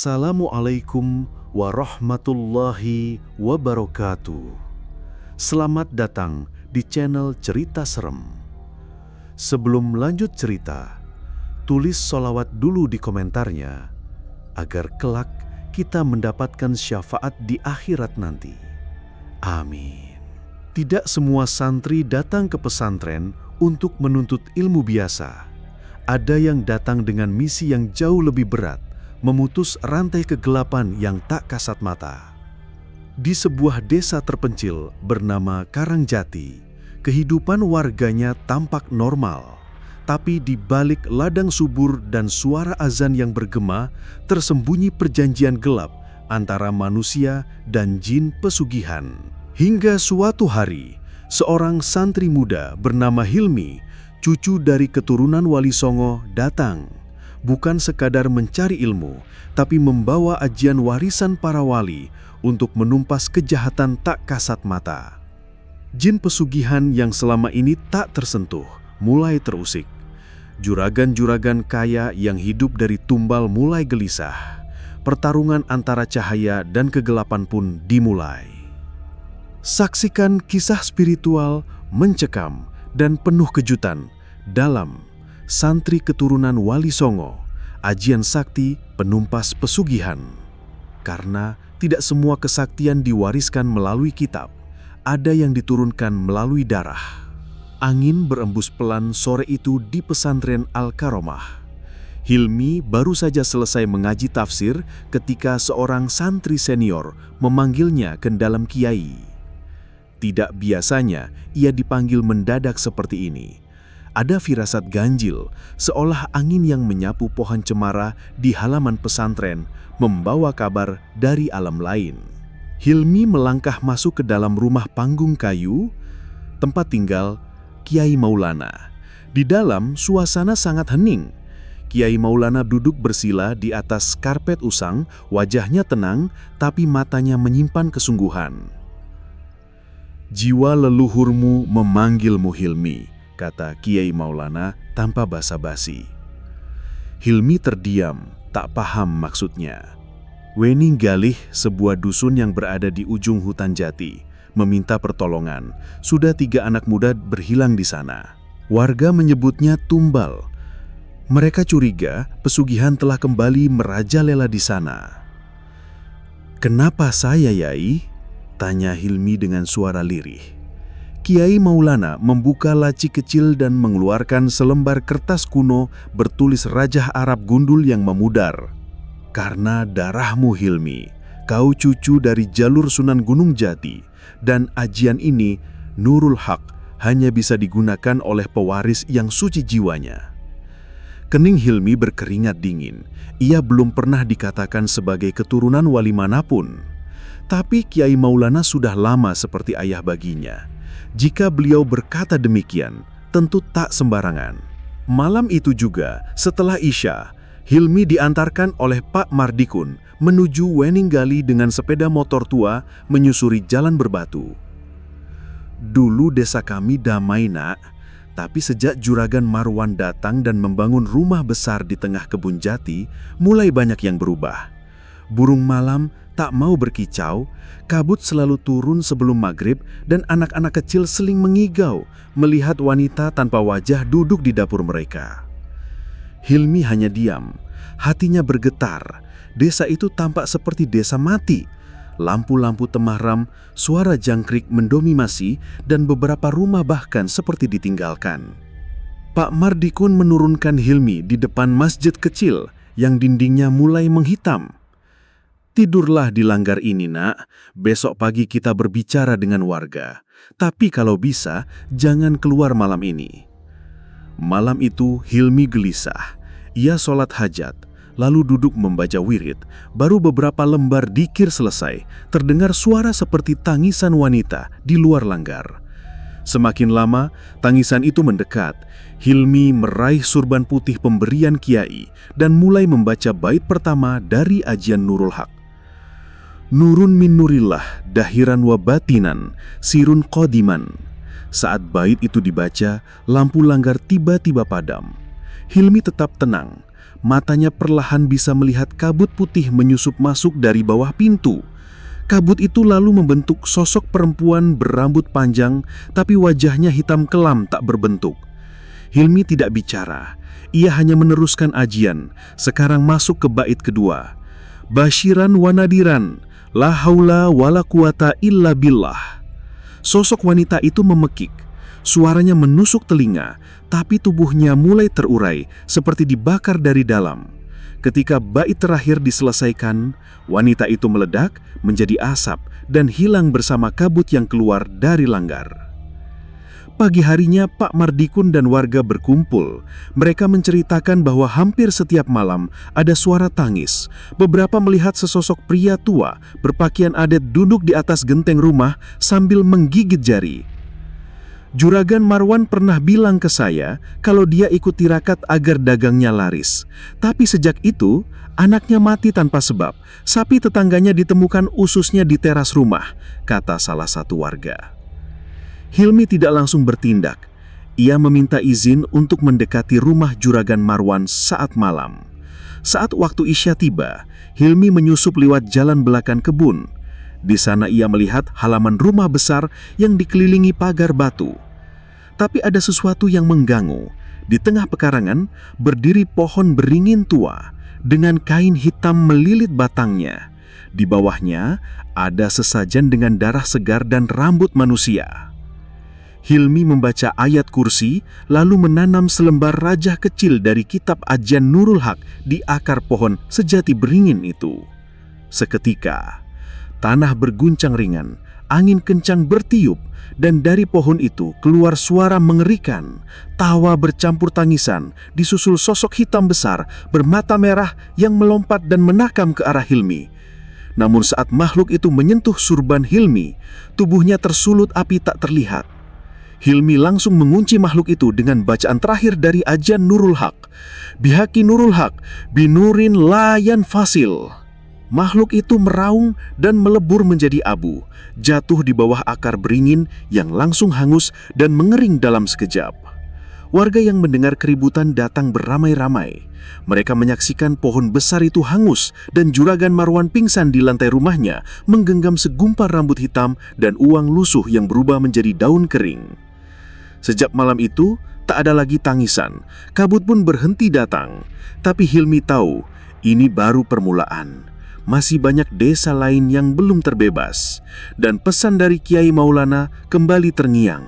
Assalamualaikum warahmatullahi wabarakatuh. Selamat datang di channel Cerita Serem. Sebelum lanjut cerita, tulis sholawat dulu di komentarnya agar kelak kita mendapatkan syafaat di akhirat nanti. Amin. Tidak semua santri datang ke pesantren untuk menuntut ilmu biasa. Ada yang datang dengan misi yang jauh lebih berat, memutus rantai kegelapan yang tak kasat mata. Di sebuah desa terpencil bernama Karangjati, kehidupan warganya tampak normal. Tapi di balik ladang subur dan suara azan yang bergema, tersembunyi perjanjian gelap antara manusia dan jin pesugihan. Hingga suatu hari, seorang santri muda bernama Hilmi, cucu dari keturunan Wali Songo, datang. Bukan sekadar mencari ilmu, tapi membawa ajian warisan para wali untuk menumpas kejahatan tak kasat mata. Jin pesugihan yang selama ini tak tersentuh mulai terusik. Juragan-juragan kaya yang hidup dari tumbal mulai gelisah. Pertarungan antara cahaya dan kegelapan pun dimulai. Saksikan kisah spiritual mencekam dan penuh kejutan dalam Santri Keturunan Wali Songo, Ajian Sakti Penumpas Pesugihan. Karena tidak semua kesaktian diwariskan melalui kitab, ada yang diturunkan melalui darah. Angin berembus pelan sore itu di pesantren Al-Karomah. Hilmi baru saja selesai mengaji tafsir ketika seorang santri senior memanggilnya ke dalam kiai. Tidak biasanya ia dipanggil mendadak seperti ini. Ada firasat ganjil, seolah angin yang menyapu pohon cemara di halaman pesantren membawa kabar dari alam lain. Hilmi melangkah masuk ke dalam rumah panggung kayu, tempat tinggal Kiai Maulana. Di dalam, suasana sangat hening. Kiai Maulana duduk bersila di atas karpet usang, wajahnya tenang, tapi matanya menyimpan kesungguhan. "Jiwa leluhurmu memanggilmu, Hilmi," kata Kiai Maulana tanpa basa-basi. Hilmi terdiam, tak paham maksudnya. Weninggalih, sebuah dusun yang berada di ujung hutan jati, meminta pertolongan. Sudah 3 anak muda berhilang di sana. Warga menyebutnya tumbal. Mereka curiga pesugihan telah kembali merajalela di sana. "Kenapa saya, Yai?" tanya Hilmi dengan suara lirih. Kiai Maulana membuka laci kecil dan mengeluarkan selembar kertas kuno bertulis rajah Arab gundul yang memudar. "Karena darahmu, Hilmi, kau cucu dari jalur Sunan Gunung Jati, dan ajian ini, Nurul Haq, hanya bisa digunakan oleh pewaris yang suci jiwanya." Kening Hilmi berkeringat dingin. Ia belum pernah dikatakan sebagai keturunan wali manapun. Tapi Kiai Maulana sudah lama seperti ayah baginya. Jika beliau berkata demikian, tentu tak sembarangan. Malam itu juga, setelah Isya, Hilmi diantarkan oleh Pak Mardikun menuju Weninggali dengan sepeda motor tua menyusuri jalan berbatu. "Dulu desa kami damai, Nak, tapi sejak Juragan Marwan datang dan membangun rumah besar di tengah kebun jati, mulai banyak yang berubah. Burung malam tak mau berkicau, kabut selalu turun sebelum maghrib, dan anak-anak kecil seling mengigau melihat wanita tanpa wajah duduk di dapur mereka." Hilmi hanya diam, hatinya bergetar. Desa itu tampak seperti desa mati. Lampu-lampu temaram, suara jangkrik mendominasi, dan beberapa rumah bahkan seperti ditinggalkan. Pak Mardikun menurunkan Hilmi di depan masjid kecil yang dindingnya mulai menghitam. "Tidurlah di langgar ini, Nak. Besok pagi kita berbicara dengan warga. Tapi kalau bisa, jangan keluar malam ini." Malam itu Hilmi gelisah. Ia sholat hajat, lalu duduk membaca wirid. Baru beberapa lembar dzikir selesai, terdengar suara seperti tangisan wanita di luar langgar. Semakin lama, tangisan itu mendekat. Hilmi meraih surban putih pemberian kiai dan mulai membaca bait pertama dari ajian Nurul Haq. "Nurun min nurillah, dahiran wa batinan, sirun qadiman." Saat bait itu dibaca, lampu langgar tiba-tiba padam. Hilmi tetap tenang. matanya perlahan bisa melihat kabut putih menyusup masuk dari bawah pintu. Kabut itu lalu membentuk sosok perempuan berambut panjang, tapi wajahnya hitam kelam tak berbentuk. Hilmi tidak bicara, ia hanya meneruskan ajian, sekarang masuk ke bait kedua. Basyiran wa nadiran, la haula wala quwata illa billah. Sosok wanita itu memekik, suaranya menusuk telinga, tapi tubuhnya mulai terurai seperti dibakar dari dalam. Ketika bait terakhir diselesaikan, wanita itu meledak menjadi asap dan hilang bersama kabut yang keluar dari langgar. Pagi harinya Pak Mardikun dan warga berkumpul. Mereka menceritakan bahwa hampir setiap malam ada suara tangis. Beberapa melihat sesosok pria tua berpakaian adat duduk di atas genteng rumah sambil menggigit jari. Juragan Marwan pernah bilang ke saya kalau dia ikut tirakat agar dagangnya laris. Tapi sejak itu, anaknya mati tanpa sebab. Sapi tetangganya ditemukan ususnya di teras rumah, kata salah satu warga. Hilmi tidak langsung bertindak. Ia meminta izin untuk mendekati rumah Juragan Marwan saat malam. Saat waktu Isya tiba, Hilmi menyusup lewat jalan belakang kebun. Di sana ia melihat halaman rumah besar yang dikelilingi pagar batu. Tapi ada sesuatu yang mengganggu. Di tengah pekarangan berdiri pohon beringin tua dengan kain hitam melilit batangnya. Di bawahnya ada sesajen dengan darah segar dan rambut manusia. Hilmi membaca ayat kursi, lalu menanam selembar rajah kecil dari kitab ajian Nurul Haq di akar pohon sejati beringin itu. Seketika, tanah berguncang ringan, angin kencang bertiup, dan dari pohon itu keluar suara mengerikan. Tawa bercampur tangisan, disusul sosok hitam besar bermata merah yang melompat dan menakam ke arah Hilmi. Namun saat makhluk itu menyentuh surban Hilmi, tubuhnya tersulut api tak terlihat. Hilmi langsung mengunci makhluk itu dengan bacaan terakhir dari ajian Nurul Haq. Bihaqi Nurul Haq, binurin layan fasil. Makhluk itu meraung dan melebur menjadi abu, jatuh di bawah akar beringin yang langsung hangus dan mengering dalam sekejap. Warga yang mendengar keributan datang beramai-ramai. Mereka menyaksikan pohon besar itu hangus dan Juragan Marwan pingsan di lantai rumahnya, menggenggam segumpal rambut hitam dan uang lusuh yang berubah menjadi daun kering. Sejak malam itu, tak ada lagi tangisan. Kabut pun berhenti datang. Tapi Hilmi tahu, ini baru permulaan. Masih banyak desa lain yang belum terbebas. Dan pesan dari Kiai Maulana kembali terngiang.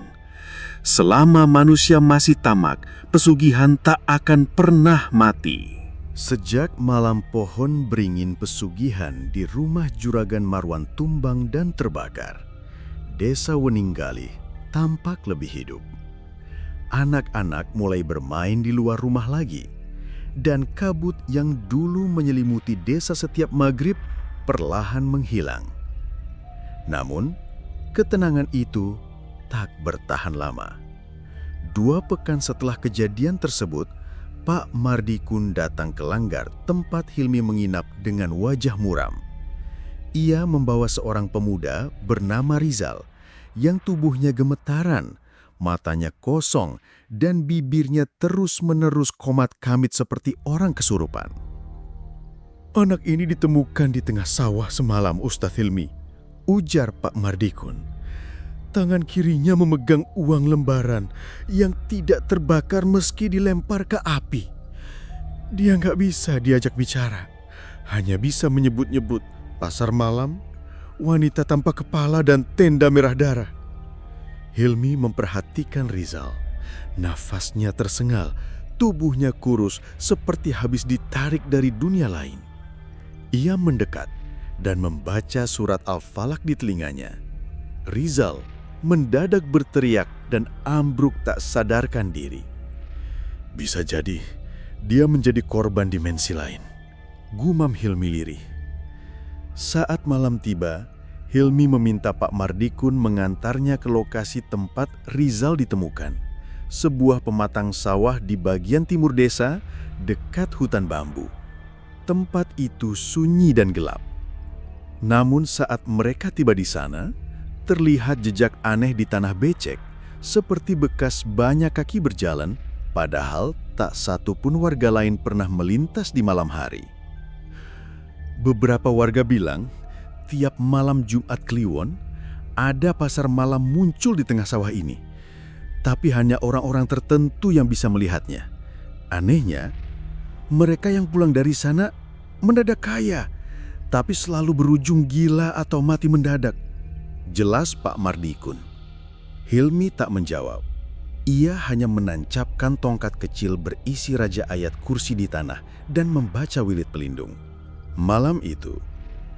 Selama manusia masih tamak, pesugihan tak akan pernah mati. Sejak malam pohon beringin pesugihan di rumah Juragan Marwan tumbang dan terbakar, desa Weninggalih tampak lebih hidup. Anak-anak mulai bermain di luar rumah lagi, dan kabut yang dulu menyelimuti desa setiap maghrib perlahan menghilang. Namun, ketenangan itu tak bertahan lama. 2 pekan setelah kejadian tersebut, Pak Mardikun datang ke Langgar, tempat Hilmi menginap dengan wajah muram. Ia membawa seorang pemuda bernama Rizal, yang tubuhnya gemetaran, matanya kosong, dan bibirnya terus-menerus komat-kamit seperti orang kesurupan. "Anak ini ditemukan di tengah sawah semalam, Ustadz Hilmi," ujar Pak Mardikun. "Tangan kirinya memegang uang lembaran yang tidak terbakar meski dilempar ke api. Dia nggak bisa diajak bicara, hanya bisa menyebut-nyebut pasar malam, wanita tanpa kepala, dan tenda merah darah." Hilmi memperhatikan Rizal. Nafasnya tersengal, tubuhnya kurus seperti habis ditarik dari dunia lain. Ia mendekat dan membaca surat Al-Falaq di telinganya. Rizal mendadak berteriak dan ambruk tak sadarkan diri. "Bisa jadi dia menjadi korban dimensi lain," gumam Hilmi lirih. Saat malam tiba, Hilmi meminta Pak Mardikun mengantarnya ke lokasi tempat Rizal ditemukan, sebuah pematang sawah di bagian timur desa dekat hutan bambu. Tempat itu sunyi dan gelap. Namun saat mereka tiba di sana, terlihat jejak aneh di tanah becek, seperti bekas banyak kaki berjalan, padahal tak satu pun warga lain pernah melintas di malam hari. Beberapa warga bilang, tiap malam Jumat Kliwon, ada pasar malam muncul di tengah sawah ini. Tapi hanya orang-orang tertentu yang bisa melihatnya. Anehnya, mereka yang pulang dari sana mendadak kaya, tapi selalu berujung gila atau mati mendadak. Jelas Pak Mardikun. Hilmi tak menjawab. Ia hanya menancapkan tongkat kecil berisi raja ayat kursi di tanah dan membaca wilit pelindung. Malam itu,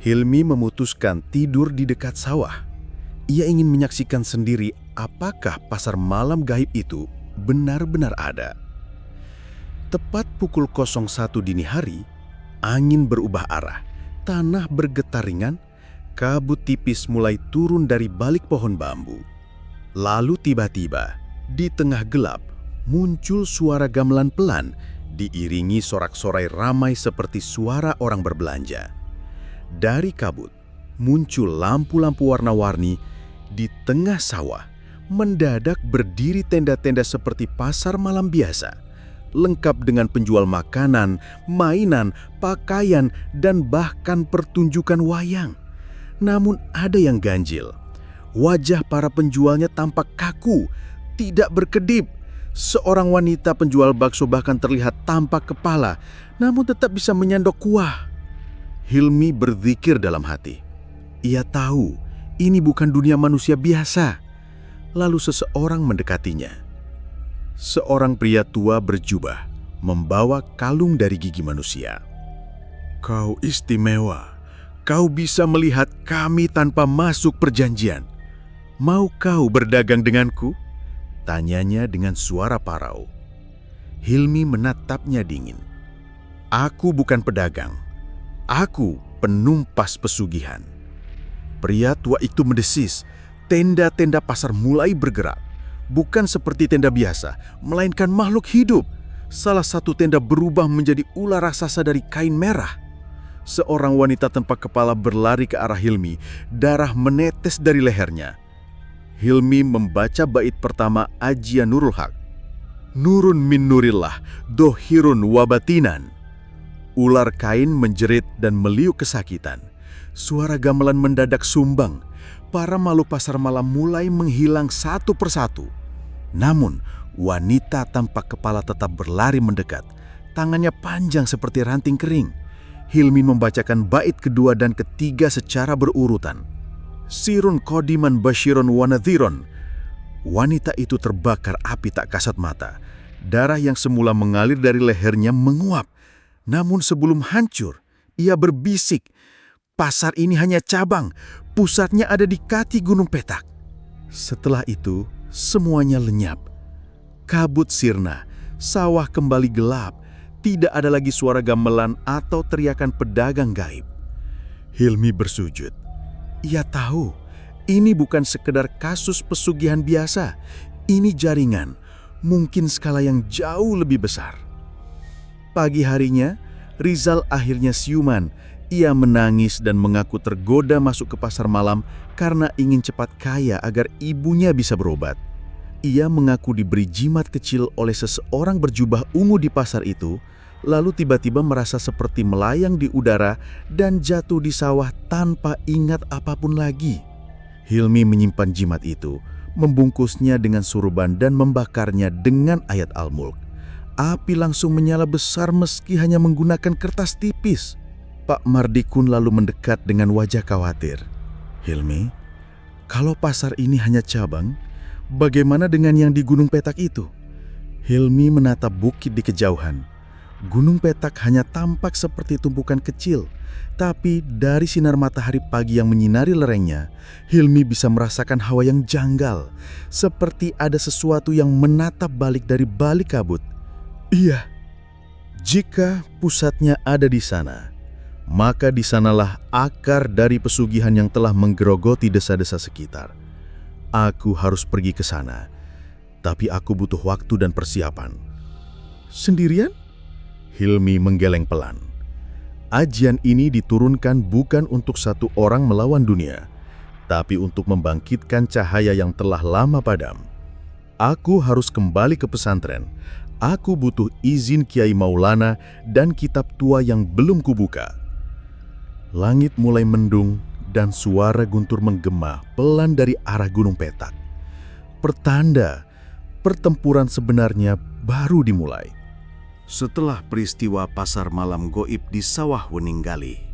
Hilmi memutuskan tidur di dekat sawah. Ia ingin menyaksikan sendiri apakah pasar malam gaib itu benar-benar ada. Tepat pukul 01 dini hari, angin berubah arah, tanah bergetar ringan, kabut tipis mulai turun dari balik pohon bambu. Lalu tiba-tiba, di tengah gelap, muncul suara gamelan pelan, diiringi sorak-sorai ramai seperti suara orang berbelanja. Dari kabut, muncul lampu-lampu warna-warni. Di tengah sawah, mendadak berdiri tenda-tenda seperti pasar malam biasa, lengkap dengan penjual makanan, mainan, pakaian, dan bahkan pertunjukan wayang. Namun ada yang ganjil. Wajah para penjualnya tampak kaku, tidak berkedip. Seorang wanita penjual bakso bahkan terlihat tanpa kepala, namun tetap bisa menyandok kuah. Hilmi berzikir dalam hati. Ia tahu ini bukan dunia manusia biasa. Lalu seseorang mendekatinya. Seorang pria tua berjubah, membawa kalung dari gigi manusia. "Kau istimewa. Kau bisa melihat kami tanpa masuk perjanjian. Mau kau berdagang denganku?" Tanyanya dengan suara parau. Hilmi menatapnya dingin. "Aku bukan pedagang. Aku penumpas pesugihan." Pria tua itu mendesis. Tenda-tenda pasar mulai bergerak. Bukan seperti tenda biasa, melainkan makhluk hidup. Salah satu tenda berubah menjadi ular raksasa dari kain merah. Seorang wanita tanpa kepala berlari ke arah Hilmi. Darah menetes dari lehernya. Hilmi membaca bait pertama Ajian Nurul Haq. "Nurun min nurillah, dohirun wabatinan." Ular kain menjerit dan meliuk kesakitan. Suara gamelan mendadak sumbang. Para makhluk pasar malam mulai menghilang satu persatu. Namun, wanita tanpa kepala tetap berlari mendekat. Tangannya panjang seperti ranting kering. Hilmi membacakan bait kedua dan ketiga secara berurutan. "Sirun qodiman basyirun wa nadhiron." Wanita itu terbakar api tak kasat mata. Darah yang semula mengalir dari lehernya menguap. Namun sebelum hancur, ia berbisik, "Pasar ini hanya cabang, pusatnya ada di kaki Gunung Petak." Setelah itu, semuanya lenyap. Kabut sirna, sawah kembali gelap, tidak ada lagi suara gamelan atau teriakan pedagang gaib. Hilmi bersujud. Ia tahu, ini bukan sekedar kasus pesugihan biasa. Ini jaringan, mungkin skala yang jauh lebih besar. Pagi harinya, Rizal akhirnya siuman. Ia menangis dan mengaku tergoda masuk ke pasar malam karena ingin cepat kaya agar ibunya bisa berobat. Ia mengaku diberi jimat kecil oleh seseorang berjubah ungu di pasar itu, lalu tiba-tiba merasa seperti melayang di udara dan jatuh di sawah tanpa ingat apapun lagi. Hilmi menyimpan jimat itu, membungkusnya dengan suruban dan membakarnya dengan ayat Al-Mulk. Api langsung menyala besar meski hanya menggunakan kertas tipis. Pak Mardikun lalu mendekat dengan wajah khawatir. "Hilmi, kalau pasar ini hanya cabang, bagaimana dengan yang di Gunung Petak itu?" Hilmi menatap bukit di kejauhan. Gunung Petak hanya tampak seperti tumpukan kecil, tapi dari sinar matahari pagi yang menyinari lerengnya, Hilmi bisa merasakan hawa yang janggal, seperti ada sesuatu yang menatap balik dari balik kabut. Iya, jika pusatnya ada di sana, maka di sanalah akar dari pesugihan yang telah menggerogoti desa-desa sekitar. Aku harus pergi ke sana, tapi aku butuh waktu dan persiapan. Sendirian? Hilmi menggeleng pelan. Ajian ini diturunkan bukan untuk satu orang melawan dunia, tapi untuk membangkitkan cahaya yang telah lama padam. Aku harus kembali ke pesantren. Aku butuh izin Kiai Maulana dan kitab tua yang belum kubuka. Langit mulai mendung dan suara guntur menggema pelan dari arah Gunung Petak. Pertanda pertempuran sebenarnya baru dimulai. Setelah peristiwa pasar malam goib di Sawah Weninggali,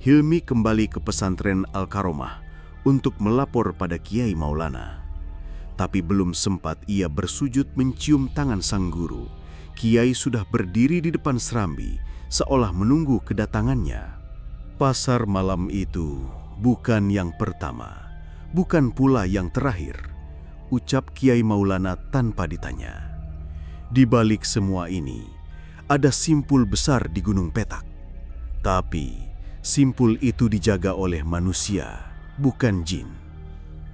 Hilmi kembali ke pesantren Al-Karomah untuk melapor pada Kiai Maulana. Tapi belum sempat ia bersujud mencium tangan sang guru, Kiai sudah berdiri di depan serambi seolah menunggu kedatangannya. Pasar malam itu bukan yang pertama, bukan pula yang terakhir, ucap Kiai Maulana tanpa ditanya. Di balik semua ini, ada simpul besar di Gunung Petak. Tapi simpul itu dijaga oleh manusia, bukan jin.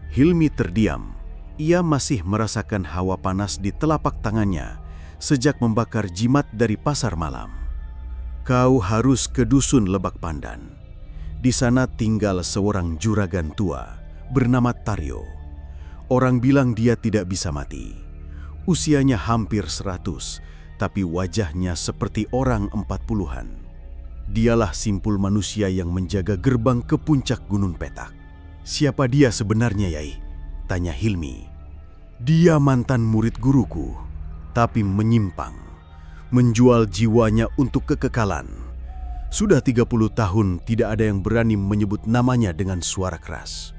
Hilmi terdiam. Ia masih merasakan hawa panas di telapak tangannya sejak membakar jimat dari pasar malam. Kau harus ke dusun Lebak Pandan. Di sana tinggal seorang juragan tua bernama Taryo. Orang bilang dia tidak bisa mati. Usianya hampir 100, tapi wajahnya seperti orang 40-an. Dialah simpul manusia yang menjaga gerbang ke puncak Gunung Petak. Siapa dia sebenarnya, Yai? Tanya Hilmi. Dia mantan murid guruku, tapi menyimpang, menjual jiwanya untuk kekekalan. Sudah 30 tahun tidak ada yang berani menyebut namanya dengan suara keras.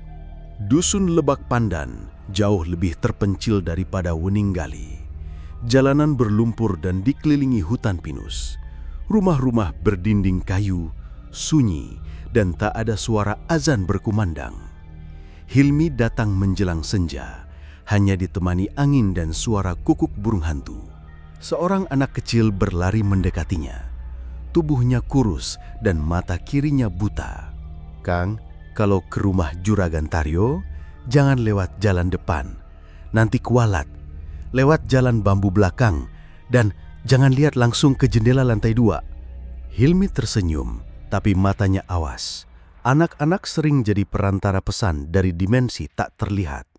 Dusun Lebak Pandan jauh lebih terpencil daripada Weninggali. Jalanan berlumpur dan dikelilingi hutan pinus. Rumah-rumah berdinding kayu, sunyi, dan tak ada suara azan berkumandang. Hilmi datang menjelang senja, hanya ditemani angin dan suara kukuk burung hantu. Seorang anak kecil berlari mendekatinya. Tubuhnya kurus dan mata kirinya buta. Kang, kalau ke rumah Juragan Taryo, jangan lewat jalan depan. Nanti kualat. Lewat jalan bambu belakang dan jangan lihat langsung ke jendela lantai 2. Hilmi tersenyum, tapi matanya awas. Anak-anak sering jadi perantara pesan dari dimensi tak terlihat.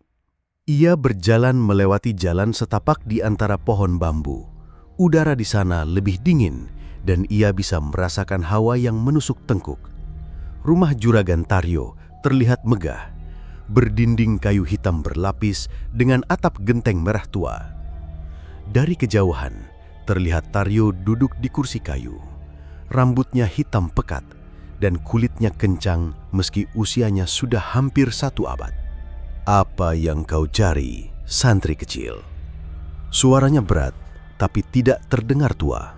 Ia berjalan melewati jalan setapak di antara pohon bambu. Udara di sana lebih dingin dan ia bisa merasakan hawa yang menusuk tengkuk. Rumah Juragan Taryo terlihat megah, berdinding kayu hitam berlapis dengan atap genteng merah tua. Dari kejauhan, terlihat Taryo duduk di kursi kayu. Rambutnya hitam pekat dan kulitnya kencang meski usianya sudah hampir 1 abad. Apa yang kau cari, santri kecil? Suaranya berat, tapi tidak terdengar tua.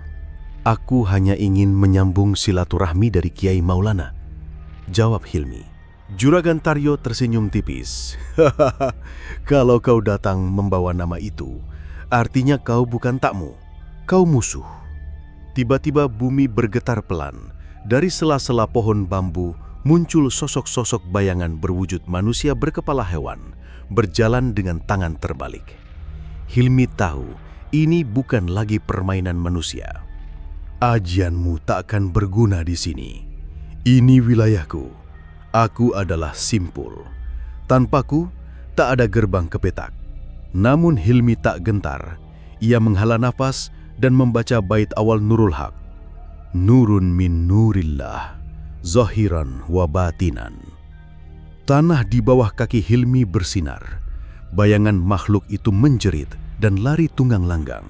Aku hanya ingin menyambung silaturahmi dari Kiai Maulana, jawab Hilmi. Juragan Taryo tersenyum tipis. Kalau kau datang membawa nama itu, artinya kau bukan takmu, kau musuh. Tiba-tiba bumi bergetar pelan. Dari sela-sela pohon bambu muncul sosok-sosok bayangan berwujud manusia berkepala hewan, berjalan dengan tangan terbalik. Hilmi tahu ini bukan lagi permainan manusia. Ajianmu tak akan berguna di sini. Ini wilayahku. Aku adalah simpul. Tanpaku tak ada gerbang ke Petak. Namun Hilmi tak gentar. Ia menghela nafas dan membaca bait awal Nurul Haq. Nurun min nurillah, zahiran wa batinan. Tanah di bawah kaki Hilmi bersinar. Bayangan makhluk itu menjerit dan lari tunggang langgang.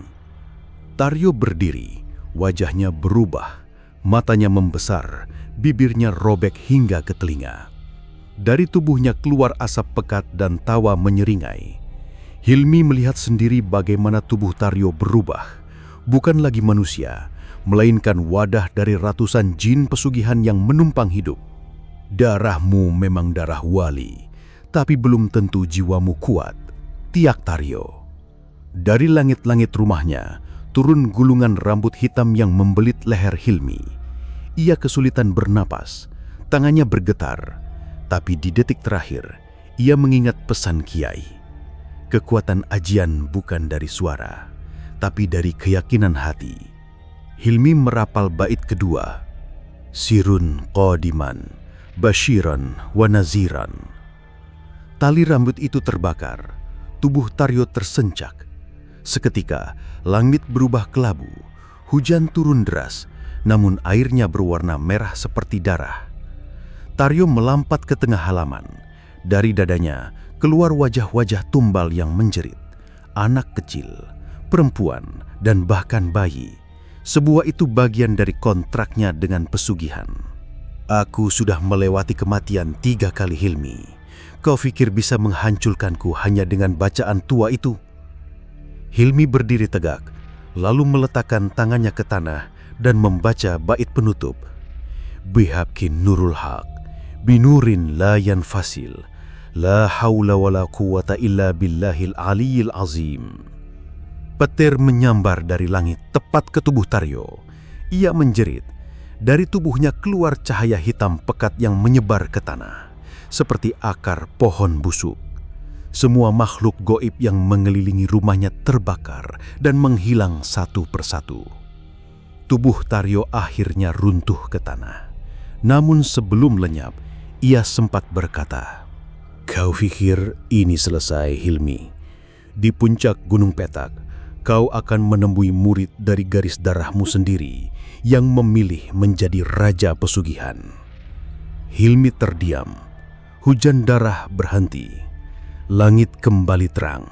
Taryo berdiri, wajahnya berubah, matanya membesar, bibirnya robek hingga ke telinga. Dari tubuhnya keluar asap pekat dan tawa menyeringai. Hilmi melihat sendiri bagaimana tubuh Taryo berubah, bukan lagi manusia, melainkan wadah dari ratusan jin pesugihan yang menumpang hidup. Darahmu memang darah wali, tapi belum tentu jiwamu kuat, tiak Taryo. Dari langit-langit rumahnya, turun gulungan rambut hitam yang membelit leher Hilmi. Ia kesulitan bernapas, tangannya bergetar, tapi di detik terakhir, ia mengingat pesan Kiai. Kekuatan ajian bukan dari suara, tapi dari keyakinan hati. Hilmi merapal bait kedua. Sirun qadiman, basyiran wa naziran. Tali rambut itu terbakar, tubuh Taryo tersencak. Seketika, langit berubah kelabu. Hujan turun deras, namun airnya berwarna merah seperti darah. Taryo melompat ke tengah halaman. Dari dadanya keluar wajah-wajah tumbal yang menjerit. Anak kecil, perempuan, dan bahkan bayi. Sebuah itu bagian dari kontraknya dengan pesugihan. Aku sudah melewati kematian 3 kali, Hilmi. Kau pikir bisa menghancurkanku hanya dengan bacaan tua itu? Hilmi berdiri tegak, lalu meletakkan tangannya ke tanah dan membaca bait penutup. Bihabkin nurul haq, binurin la yanfasil, la haula wala quwata illa billahil aliyil azim. Petir menyambar dari langit tepat ke tubuh Taryo. Ia menjerit. Dari tubuhnya keluar cahaya hitam pekat yang menyebar ke tanah, seperti akar pohon busuk. Semua makhluk goib yang mengelilingi rumahnya terbakar dan menghilang satu persatu. Tubuh Taryo akhirnya runtuh ke tanah. Namun sebelum lenyap, ia sempat berkata, "Kau pikir ini selesai, Hilmi? Di puncak Gunung Petak, kau akan menemui murid dari garis darahmu sendiri yang memilih menjadi raja pesugihan." Hilmi terdiam. Hujan darah berhenti. Langit kembali terang.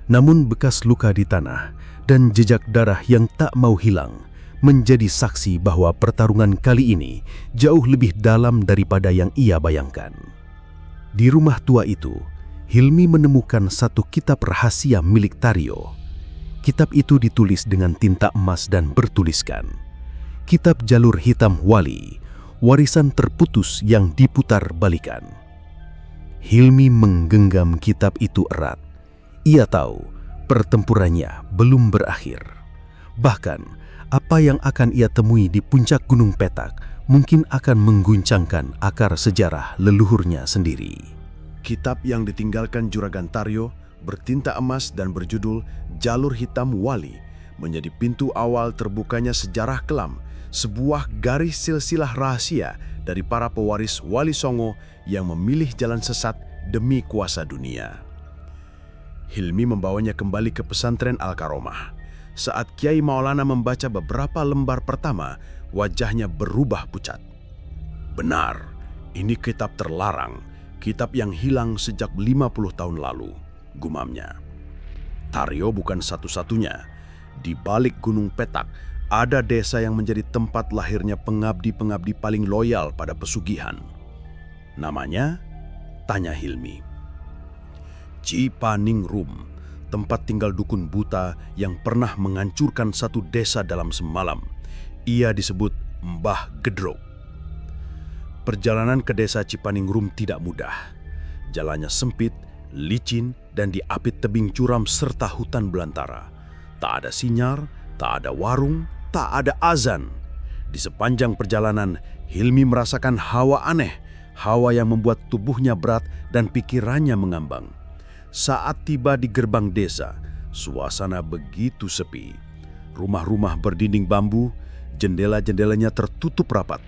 Namun bekas luka di tanah dan jejak darah yang tak mau hilang menjadi saksi bahwa pertarungan kali ini jauh lebih dalam daripada yang ia bayangkan. Di rumah tua itu, Hilmi menemukan satu kitab rahasia milik Taryo. Kitab itu ditulis dengan tinta emas dan bertuliskan, "Kitab Jalur Hitam Wali, warisan terputus yang diputar balikan." Hilmi menggenggam kitab itu erat. Ia tahu pertempurannya belum berakhir. Bahkan, apa yang akan ia temui di puncak Gunung Petak mungkin akan mengguncangkan akar sejarah leluhurnya sendiri. Kitab yang ditinggalkan Juragan Taryo bertinta emas dan berjudul Jalur Hitam Wali menjadi pintu awal terbukanya sejarah kelam, sebuah garis silsilah rahasia dari para pewaris Wali Songo yang memilih jalan sesat demi kuasa dunia. Hilmi membawanya kembali ke pesantren Al-Karomah. Saat Kiai Maulana membaca beberapa lembar pertama, wajahnya berubah pucat. "Benar, ini kitab terlarang, kitab yang hilang sejak 50 tahun lalu," gumamnya. Taryo bukan satu-satunya. Di balik Gunung Petak, ada desa yang menjadi tempat lahirnya pengabdi-pengabdi paling loyal pada pesugihan. Namanya, tanya Hilmi, Cipaningrum, tempat tinggal dukun buta yang pernah menghancurkan satu desa dalam semalam. Ia disebut Mbah Gedrog. Perjalanan ke desa Cipaningrum tidak mudah. Jalannya sempit, licin, dan diapit tebing curam serta hutan belantara. Tak ada sinyal, tak ada warung, tak ada azan. Di sepanjang perjalanan, Hilmi merasakan hawa aneh, hawa yang membuat tubuhnya berat dan pikirannya mengambang. Saat tiba di gerbang desa, suasana begitu sepi. Rumah-rumah berdinding bambu, jendela-jendelanya tertutup rapat.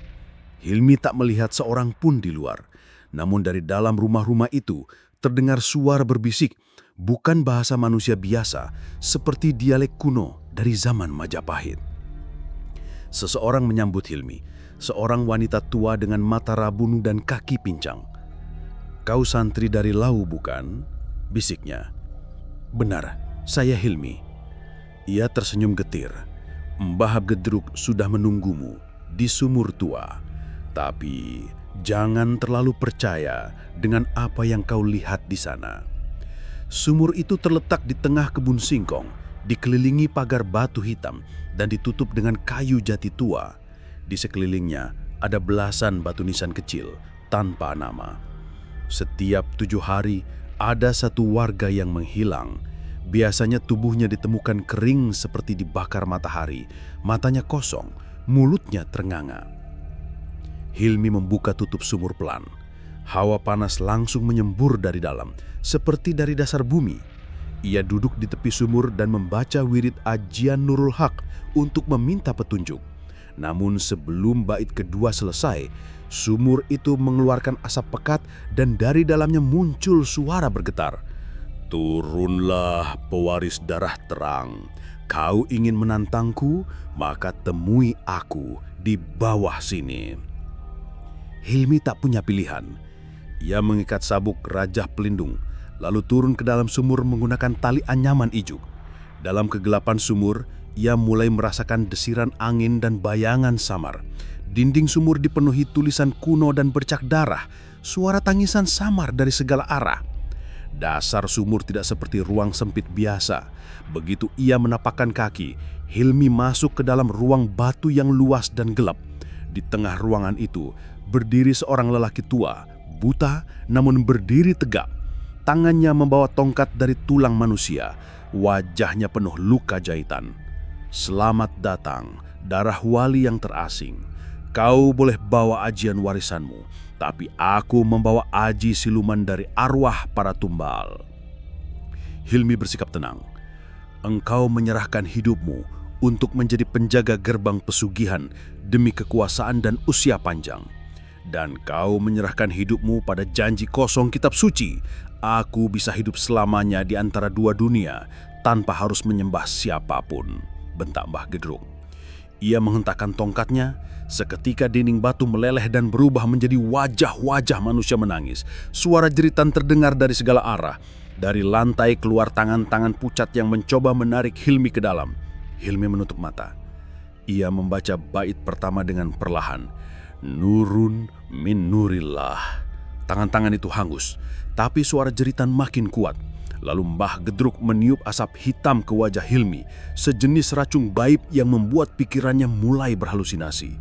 Hilmi tak melihat seorang pun di luar. Namun dari dalam rumah-rumah itu terdengar suara berbisik, bukan bahasa manusia biasa, seperti dialek kuno dari zaman Majapahit. Seseorang menyambut Hilmi, seorang wanita tua dengan mata rabun dan kaki pincang. "Kau santri dari Lau, bukan?" bisiknya. "Benar, saya Hilmi." Ia tersenyum getir. "Mbah Gedrug sudah menunggumu di sumur tua. Tapi jangan terlalu percaya dengan apa yang kau lihat di sana." Sumur itu terletak di tengah kebun singkong, dikelilingi pagar batu hitam dan ditutup dengan kayu jati tua. Di sekelilingnya ada belasan batu nisan kecil tanpa nama. Setiap 7 hari ada satu warga yang menghilang. Biasanya tubuhnya ditemukan kering seperti dibakar matahari, matanya kosong, mulutnya ternganga. Hilmi membuka tutup sumur pelan. Hawa panas langsung menyembur dari dalam, seperti dari dasar bumi. Ia duduk di tepi sumur dan membaca wirid ajian Nurul Haq untuk meminta petunjuk. Namun sebelum bait kedua selesai, sumur itu mengeluarkan asap pekat dan dari dalamnya muncul suara bergetar. Turunlah pewaris darah terang. Kau ingin menantangku, maka temui aku di bawah sini. Hilmi tak punya pilihan. Ia mengikat sabuk Raja Pelindung, lalu turun ke dalam sumur menggunakan tali anyaman ijuk. Dalam kegelapan sumur, ia mulai merasakan desiran angin dan bayangan samar. Dinding sumur dipenuhi tulisan kuno dan bercak darah. Suara tangisan samar dari segala arah. Dasar sumur tidak seperti ruang sempit biasa. Begitu ia menapakkan kaki, Hilmi masuk ke dalam ruang batu yang luas dan gelap. Di tengah ruangan itu, berdiri seorang lelaki tua, buta namun berdiri tegap. Tangannya membawa tongkat dari tulang manusia. Wajahnya penuh luka jahitan. Selamat datang, darah wali yang terasing. Kau boleh bawa ajian warisanmu, tapi aku membawa aji siluman dari arwah para tumbal. Hilmi bersikap tenang. Engkau menyerahkan hidupmu untuk menjadi penjaga gerbang pesugihan demi kekuasaan dan usia panjang. Dan kau menyerahkan hidupmu pada janji kosong kitab suci. Aku bisa hidup selamanya di antara dua dunia tanpa harus menyembah siapapun, bentak Mbah Gedruk. Ia menghentakkan tongkatnya, seketika dinding batu meleleh dan berubah menjadi wajah-wajah manusia menangis. Suara jeritan terdengar dari segala arah. Dari lantai keluar tangan-tangan pucat yang mencoba menarik Hilmi ke dalam. Hilmi menutup mata. Ia membaca bait pertama dengan perlahan. Nurun min nurillah. Tangan-tangan itu hangus, tapi suara jeritan makin kuat. Lalu Mbah Gedruk meniup asap hitam ke wajah Hilmi, sejenis racun gaib yang membuat pikirannya mulai berhalusinasi.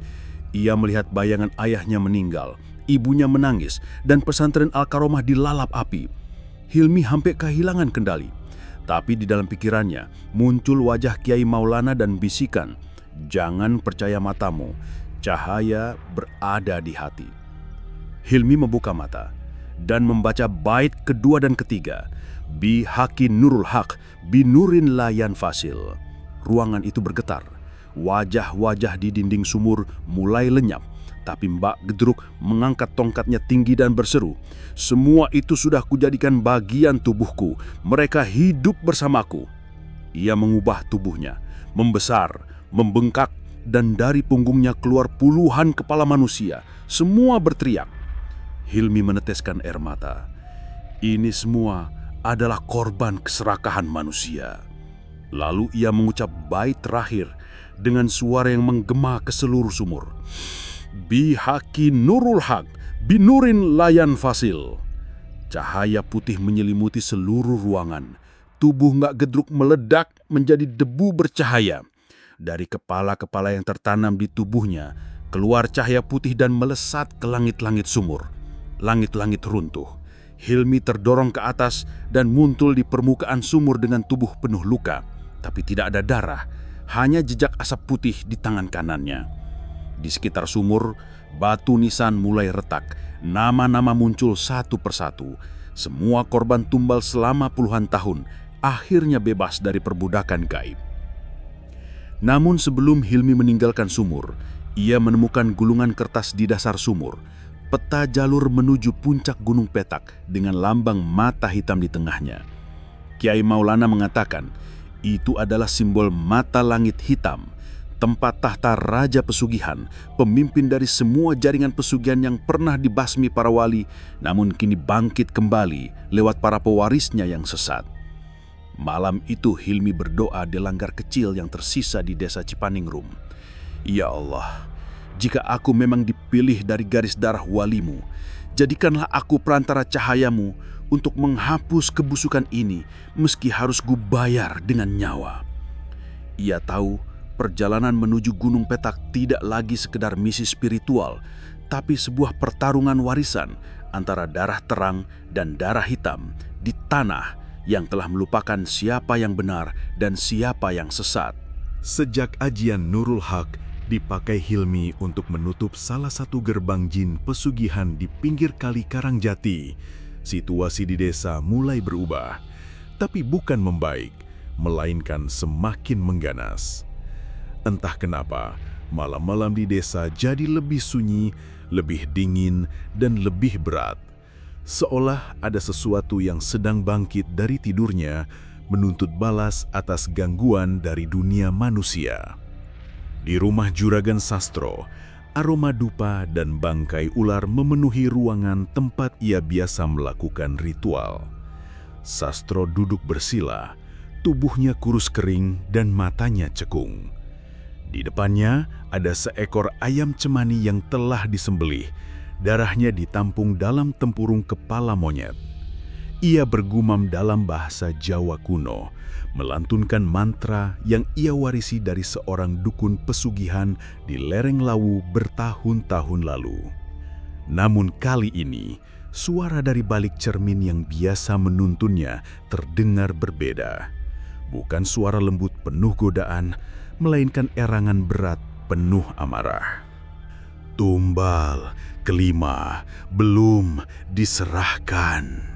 Ia melihat bayangan ayahnya meninggal, ibunya menangis, dan pesantren Al-Karomah dilalap api. Hilmi hampir kehilangan kendali. Tapi di dalam pikirannya muncul wajah Kiai Maulana dan bisikan, "Jangan percaya matamu, cahaya berada di hati." Hilmi membuka mata dan membaca bait kedua dan ketiga. Bi haki nurul haq, bi nurin layan fasil. Ruangan itu bergetar. Wajah-wajah di dinding sumur mulai lenyap. Tapi Mbak Gedruk mengangkat tongkatnya tinggi dan berseru, "Semua itu sudah kujadikan bagian tubuhku. Mereka hidup bersamaku." Ia mengubah tubuhnya, membesar, membengkak, dan dari punggungnya keluar puluhan kepala manusia. Semua berteriak. Hilmi meneteskan air mata. Ini semua adalah korban keserakahan manusia. Lalu ia mengucap bait terakhir dengan suara yang menggema ke seluruh sumur. Bi haki nurul haq, binurin layan fasil. Cahaya putih menyelimuti seluruh ruangan. Tubuh Mbak Gedruk meledak menjadi debu bercahaya. Dari kepala-kepala yang tertanam di tubuhnya, keluar cahaya putih dan melesat ke langit-langit sumur. Langit-langit runtuh. Hilmi terdorong ke atas dan muncul di permukaan sumur dengan tubuh penuh luka. Tapi tidak ada darah, hanya jejak asap putih di tangan kanannya. Di sekitar sumur, batu nisan mulai retak. Nama-nama muncul satu persatu. Semua korban tumbal selama puluhan tahun akhirnya bebas dari perbudakan gaib. Namun sebelum Hilmi meninggalkan sumur, ia menemukan gulungan kertas di dasar sumur. Peta jalur menuju puncak Gunung Petak dengan lambang mata hitam di tengahnya. Kiai Maulana mengatakan, itu adalah simbol mata langit hitam, tempat tahta Raja Pesugihan, pemimpin dari semua jaringan pesugihan yang pernah dibasmi para wali, namun kini bangkit kembali lewat para pewarisnya yang sesat. Malam itu Hilmi berdoa di langgar kecil yang tersisa di desa Cipaningrum. Ya Allah, jika aku memang dipilih dari garis darah walimu, jadikanlah aku perantara cahayamu untuk menghapus kebusukan ini meski harus kubayar dengan nyawa. Ia tahu perjalanan menuju Gunung Petak tidak lagi sekedar misi spiritual, tapi sebuah pertarungan warisan antara darah terang dan darah hitam di tanah yang telah melupakan siapa yang benar dan siapa yang sesat. Sejak ajian Nurul Haq dipakai Hilmi untuk menutup salah satu gerbang jin pesugihan di pinggir kali Karangjati, situasi di desa mulai berubah, tapi bukan membaik, melainkan semakin mengganas. Entah kenapa, malam-malam di desa jadi lebih sunyi, lebih dingin, dan lebih berat. seolah ada sesuatu yang sedang bangkit dari tidurnya menuntut balas atas gangguan dari dunia manusia. Di rumah Juragan Sastro, aroma dupa dan bangkai ular memenuhi ruangan tempat ia biasa melakukan ritual. Sastro duduk bersila, tubuhnya kurus kering dan matanya cekung. Di depannya ada seekor ayam cemani yang telah disembelih, darahnya ditampung dalam tempurung kepala monyet. Ia bergumam dalam bahasa Jawa kuno, melantunkan mantra yang ia warisi dari seorang dukun pesugihan di lereng Lawu bertahun-tahun lalu. Namun kali ini, suara dari balik cermin yang biasa menuntunnya terdengar berbeda. Bukan suara lembut penuh godaan, melainkan erangan berat penuh amarah. Tumbal kelima belum diserahkan.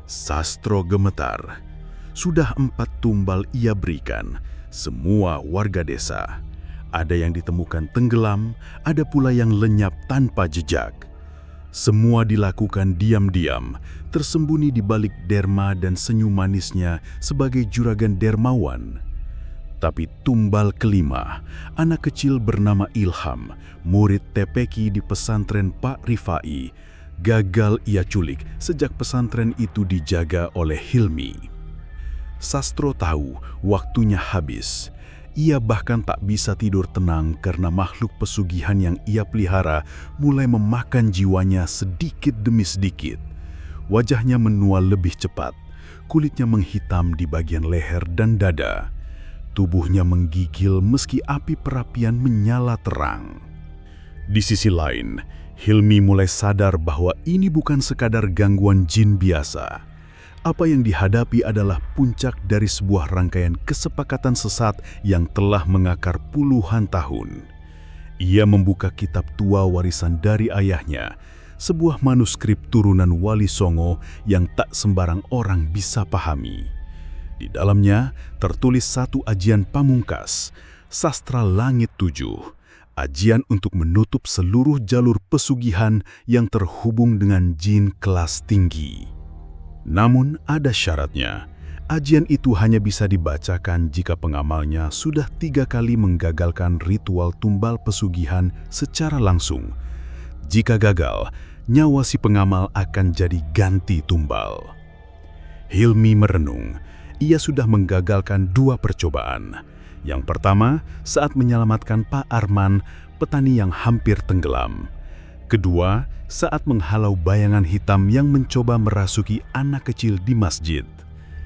Sastro gemetar. Sudah 4 tumbal ia berikan, semua warga desa. Ada yang ditemukan tenggelam, ada pula yang lenyap tanpa jejak. Semua dilakukan diam-diam, tersembunyi di balik derma dan senyum manisnya sebagai juragan dermawan. Tapi tumbal kelima, anak kecil bernama Ilham, murid TPQ di pesantren Pak Rifai, gagal ia culik sejak pesantren itu dijaga oleh Hilmi. Sastro tahu waktunya habis. Ia bahkan tak bisa tidur tenang karena makhluk pesugihan yang ia pelihara mulai memakan jiwanya sedikit demi sedikit. Wajahnya menua lebih cepat, kulitnya menghitam di bagian leher dan dada. Tubuhnya menggigil meski api perapian menyala terang. Di sisi lain, Hilmi mulai sadar bahwa ini bukan sekadar gangguan jin biasa. Apa yang dihadapi adalah puncak dari sebuah rangkaian kesepakatan sesat yang telah mengakar puluhan tahun. Ia membuka kitab tua warisan dari ayahnya, sebuah manuskrip turunan Wali Songo yang tak sembarang orang bisa pahami. Di dalamnya tertulis satu ajian pamungkas, Sastra Langit 7. Ajian untuk menutup seluruh jalur pesugihan yang terhubung dengan jin kelas tinggi. Namun ada syaratnya. Ajian itu hanya bisa dibacakan jika pengamalnya sudah 3 kali menggagalkan ritual tumbal pesugihan secara langsung. Jika gagal, nyawa si pengamal akan jadi ganti tumbal. Hilmi merenung. Ia sudah menggagalkan 2 percobaan. Yang pertama, saat menyelamatkan Pak Arman, petani yang hampir tenggelam. Kedua, saat menghalau bayangan hitam yang mencoba merasuki anak kecil di masjid.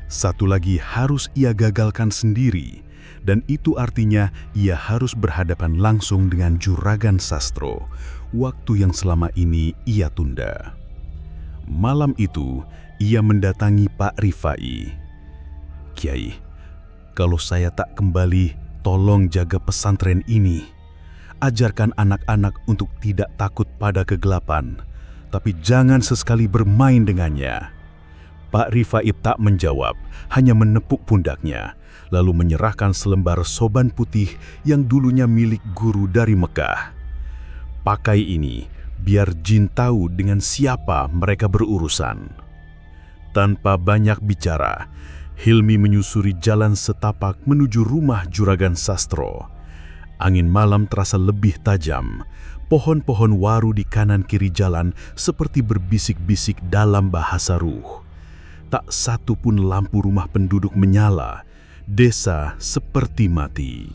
Satu lagi harus ia gagalkan sendiri, dan itu artinya ia harus berhadapan langsung dengan Juragan Sastro, waktu yang selama ini ia tunda. Malam itu, ia mendatangi Pak Rifai. "Kiai, kalau saya tak kembali, tolong jaga pesantren ini. Ajarkan anak-anak untuk tidak takut pada kegelapan, tapi jangan sesekali bermain dengannya." Pak Rifai tak menjawab, hanya menepuk pundaknya, lalu menyerahkan selembar soban putih yang dulunya milik guru dari Mekah. "Pakai ini, biar jin tahu dengan siapa mereka berurusan." Tanpa banyak bicara, Hilmi menyusuri jalan setapak menuju rumah Juragan Sastro. Angin malam terasa lebih tajam. Pohon-pohon waru di kanan kiri jalan seperti berbisik-bisik dalam bahasa ruh. Tak satu pun lampu rumah penduduk menyala. Desa seperti mati.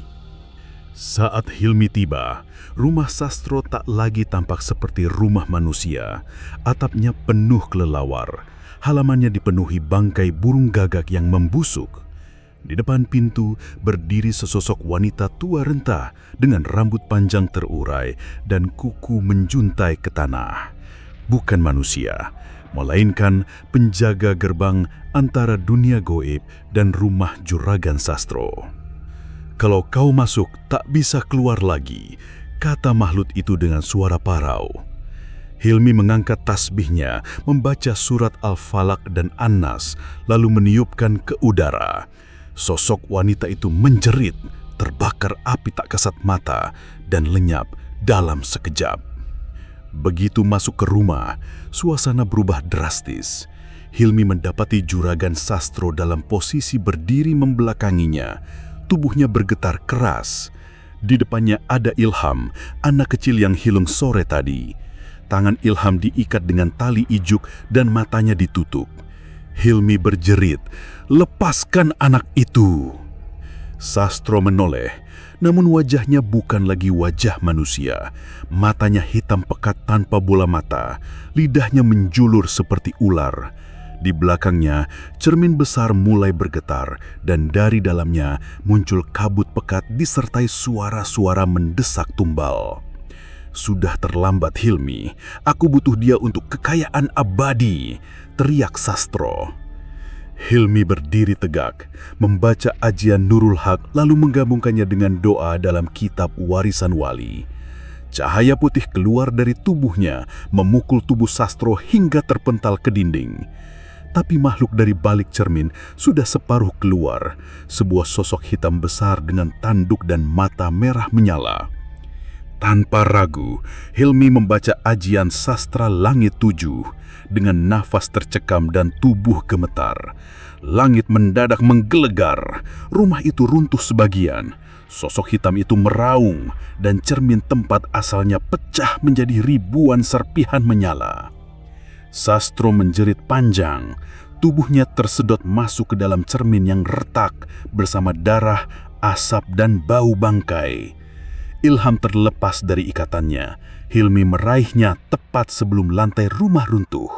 Saat Hilmi tiba, rumah Sastro tak lagi tampak seperti rumah manusia. Atapnya penuh kelelawar. Halamannya dipenuhi bangkai burung gagak yang membusuk. Di depan pintu berdiri sesosok wanita tua renta dengan rambut panjang terurai dan kuku menjuntai ke tanah. Bukan manusia, melainkan penjaga gerbang antara dunia goib dan rumah Juragan Sastro. "Kalau kau masuk, tak bisa keluar lagi," kata makhluk itu dengan suara parau. Hilmi mengangkat tasbihnya, membaca surat Al-Falaq dan An-Nas, lalu meniupkan ke udara. Sosok wanita itu menjerit, terbakar api tak kasat mata, dan lenyap dalam sekejap. Begitu masuk ke rumah, suasana berubah drastis. Hilmi mendapati Juragan Sastro dalam posisi berdiri membelakanginya. Tubuhnya bergetar keras. Di depannya ada Ilham, anak kecil yang hilang sore tadi. Tangan Ilham diikat dengan tali ijuk dan matanya ditutup. Hilmi berjerit, "Lepaskan anak itu!" Sastro menoleh, namun wajahnya bukan lagi wajah manusia. Matanya hitam pekat tanpa bola mata, lidahnya menjulur seperti ular. Di belakangnya, cermin besar mulai bergetar dan dari dalamnya muncul kabut pekat disertai suara-suara mendesak tumbal. "Sudah terlambat Hilmi, aku butuh dia untuk kekayaan abadi," teriak Sastro. Hilmi berdiri tegak, membaca ajian Nurul Haq lalu menggabungkannya dengan doa dalam kitab warisan wali. Cahaya putih keluar dari tubuhnya, memukul tubuh Sastro hingga terpental ke dinding. Tapi makhluk dari balik cermin sudah separuh keluar, sebuah sosok hitam besar dengan tanduk dan mata merah menyala. Tanpa ragu, Hilmi membaca ajian sastra langit 7 dengan nafas tercekam dan tubuh gemetar. Langit mendadak menggelegar, rumah itu runtuh sebagian. Sosok hitam itu meraung dan cermin tempat asalnya pecah menjadi ribuan serpihan menyala. Sastro menjerit panjang, tubuhnya tersedot masuk ke dalam cermin yang retak bersama darah, asap dan bau bangkai. Ilham terlepas dari ikatannya. Hilmi meraihnya tepat sebelum lantai rumah runtuh.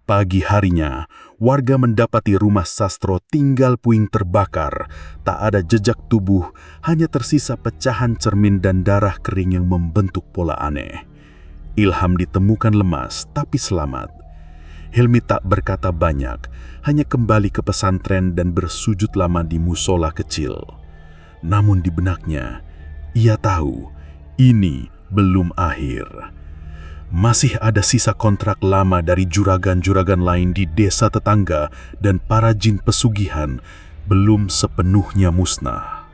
Pagi harinya, warga mendapati rumah Sastro tinggal puing terbakar. Tak ada jejak tubuh, hanya tersisa pecahan cermin dan darah kering yang membentuk pola aneh. Ilham ditemukan lemas tapi selamat. Hilmi tak berkata banyak, hanya kembali ke pesantren dan bersujud lama di musola kecil. Namun di benaknya, ia tahu ini belum akhir. Masih ada sisa kontrak lama dari juragan-juragan lain di desa tetangga dan para jin pesugihan belum sepenuhnya musnah.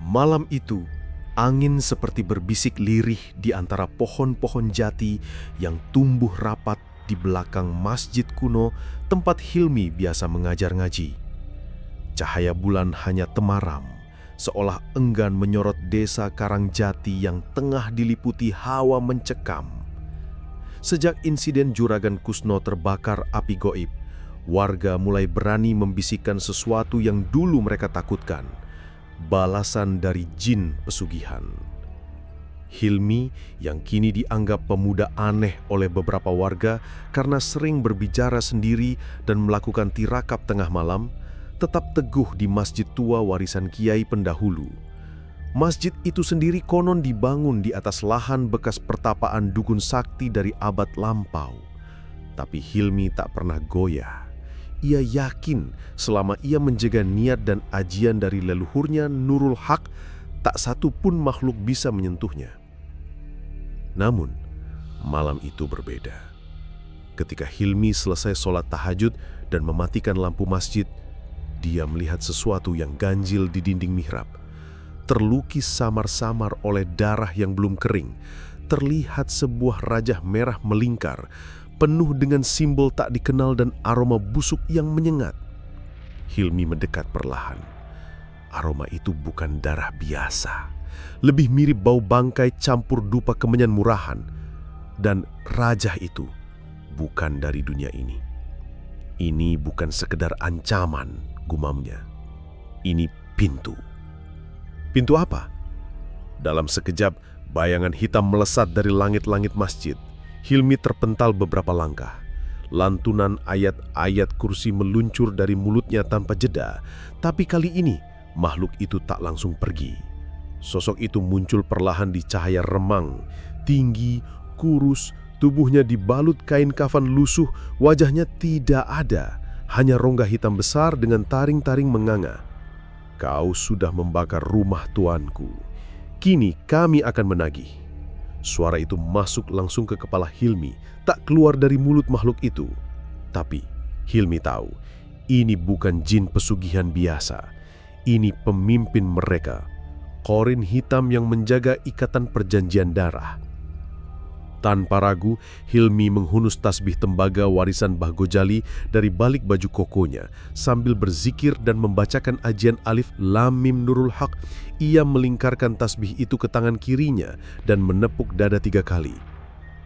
Malam itu, angin seperti berbisik lirih di antara pohon-pohon jati yang tumbuh rapat di belakang masjid kuno tempat Hilmi biasa mengajar ngaji. Cahaya bulan hanya temaram, seolah enggan menyorot desa Karangjati yang tengah diliputi hawa mencekam. Sejak insiden Juragan Kusno terbakar api goib, warga mulai berani membisikkan sesuatu yang dulu mereka takutkan. Balasan dari jin pesugihan. Hilmi yang kini dianggap pemuda aneh oleh beberapa warga karena sering berbicara sendiri dan melakukan tirakap tengah malam, tetap teguh di masjid tua warisan kiai pendahulu. Masjid itu sendiri konon dibangun di atas lahan bekas pertapaan dukun sakti dari abad lampau. Tapi Hilmi tak pernah goyah. Ia yakin selama ia menjaga niat dan ajian dari leluhurnya Nurul Haq, tak satu pun makhluk bisa menyentuhnya. Namun, malam itu berbeda. Ketika Hilmi selesai sholat tahajud dan mematikan lampu masjid, dia melihat sesuatu yang ganjil di dinding mihrab. Terlukis samar-samar oleh darah yang belum kering, terlihat sebuah rajah merah melingkar, penuh dengan simbol tak dikenal dan aroma busuk yang menyengat. Hilmi mendekat perlahan. Aroma itu bukan darah biasa. Lebih mirip bau bangkai campur dupa kemenyan murahan. Dan rajah itu bukan dari dunia ini. Ini bukan sekedar ancaman, gumamnya. Ini pintu. Pintu apa? Dalam sekejap, bayangan hitam melesat dari langit-langit masjid. Hilmi terpental beberapa langkah. Lantunan ayat-ayat kursi meluncur dari mulutnya tanpa jeda. Tapi kali ini, makhluk itu tak langsung pergi. Sosok itu muncul perlahan di cahaya remang. Tinggi, kurus, tubuhnya dibalut kain kafan lusuh, wajahnya tidak ada. Hanya rongga hitam besar dengan taring-taring menganga. "Kau sudah membakar rumah tuanku. Kini kami akan menagih." Suara itu masuk langsung ke kepala Hilmi, tak keluar dari mulut makhluk itu. Tapi Hilmi tahu, ini bukan jin pesugihan biasa. Ini pemimpin mereka, Qorin hitam yang menjaga ikatan perjanjian darah. Tanpa ragu, Hilmi menghunus tasbih tembaga warisan Mbah Gojali dari balik baju kokonya. Sambil berzikir dan membacakan ajian Alif Lam Mim Nurul Haq, ia melingkarkan tasbih itu ke tangan kirinya dan menepuk dada 3 kali.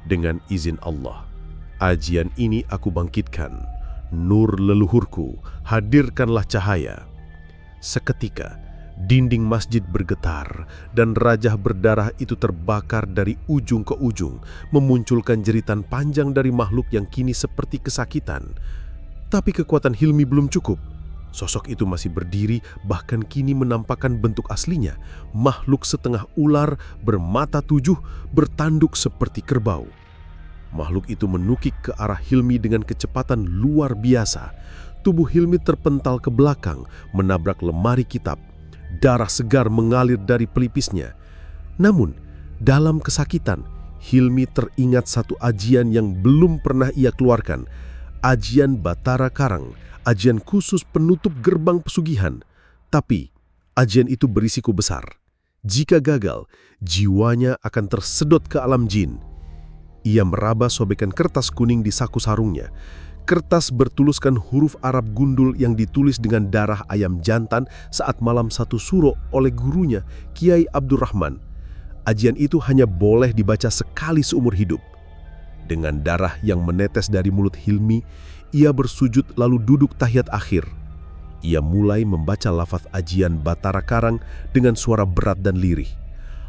Dengan izin Allah, ajian ini aku bangkitkan. Nur leluhurku, hadirkanlah cahaya. Seketika, dinding masjid bergetar dan rajah berdarah itu terbakar dari ujung ke ujung, memunculkan jeritan panjang dari makhluk yang kini seperti kesakitan. Tapi kekuatan Hilmi belum cukup. Sosok itu masih berdiri, bahkan kini menampakkan bentuk aslinya. Makhluk setengah ular, bermata 7, bertanduk seperti kerbau. Makhluk itu menukik ke arah Hilmi dengan kecepatan luar biasa. Tubuh Hilmi terpental ke belakang, menabrak lemari kitab. Darah segar mengalir dari pelipisnya. Namun, dalam kesakitan, Hilmi teringat satu ajian yang belum pernah ia keluarkan. Ajian Batara Karang, ajian khusus penutup gerbang pesugihan. Tapi, ajian itu berisiko besar. Jika gagal, jiwanya akan tersedot ke alam jin. Ia meraba sobekan kertas kuning di saku sarungnya. Kertas bertuliskan huruf Arab gundul yang ditulis dengan darah ayam jantan saat malam 1 suro oleh gurunya, Kiai Abdurrahman. Ajian itu hanya boleh dibaca sekali seumur hidup. Dengan darah yang menetes dari mulut Hilmi, ia bersujud lalu duduk tahiyat akhir. Ia mulai membaca lafaz ajian Batara Karang dengan suara berat dan lirih.